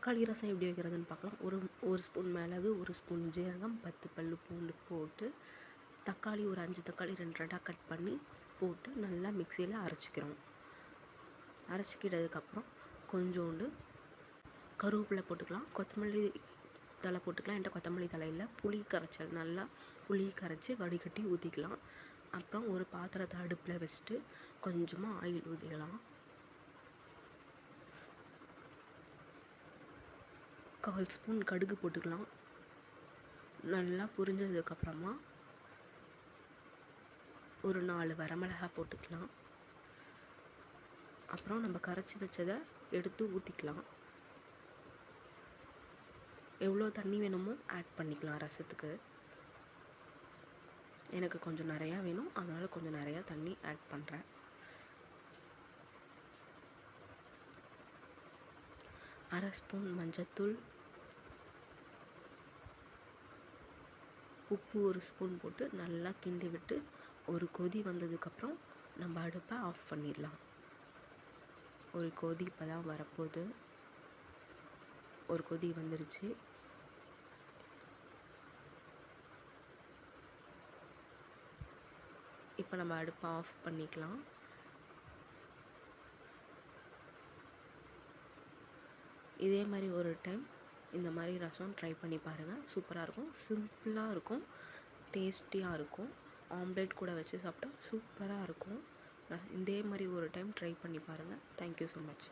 தக்காளி ரசம் எப்படி வைக்கிறதுன்னு பார்க்கலாம். ஒரு ஸ்பூன் மிளகு, ஒரு ஸ்பூன் ஜீரகம், 10 பல் பூண்டு போட்டு தக்காளி ஒரு 5 தக்காளி 2 2 கட் பண்ணி போட்டு நல்லா மிக்சியில் அரைச்சிக்கிறோம். அரைச்சிக்கிட்டதுக்கப்புறம் கொஞ்சோண்டு கருவேப்பிலை போட்டுக்கலாம், கொத்தமல்லி தழை போட்டுக்கலாம். என்கிட்ட கொத்தமல்லி தழை இல்லை. புளி கரைச்சல், நல்லா புளி கரைச்சி வடிகட்டி ஊற்றிக்கலாம். அப்புறம் ஒரு பாத்திரத்தை அடுப்பில் வச்சுட்டு கொஞ்சமாக ஆயில் ஊற்றிக்கலாம். 1/4 ஸ்பூன் கடுகு போட்டுக்கலாம். நல்லா புரிஞ்சதுக்கப்புறமா ஒரு 4 வரமிளகாய் போட்டுக்கலாம். அப்புறம் நம்ம கரைச்சி வச்சதை எடுத்து ஊற்றிக்கலாம். எவ்வளோ தண்ணி வேணுமோ ஆட் பண்ணிக்கலாம் ரசத்துக்கு. எனக்கு கொஞ்சம் நிறையா வேணும், அதனால் கொஞ்சம் நிறையா தண்ணி ஆட் பண்ணுறேன். அரை ஸ்பூன் மஞ்சத்தூள், உப்பு ஒரு ஸ்பூன் போட்டு நல்லா கிண்டி விட்டு ஒரு கொதி வந்ததுக்கப்புறம் நம்ம அடுப்பை ஆஃப் பண்ணிடலாம். ஒரு கொதி இப்போ தான் வரப்போகுது. ஒரு கொதி வந்துருச்சு. இப்போ நம்ம அடுப்பை ஆஃப் பண்ணிக்கலாம். இதே மாதிரி ஒரு டைம் இந்த மாதிரி ரசம் ட்ரை பண்ணி பாருங்கள். சூப்பராக இருக்கும், சிம்பிளாக இருக்கும், டேஸ்டியாக இருக்கும். ஆம்லேட் கூட வச்சு சாப்பிட்டா சூப்பராக இருக்கும். இதே மாதிரி ஒரு டைம் ட்ரை பண்ணி பாருங்கள். Thank you so much.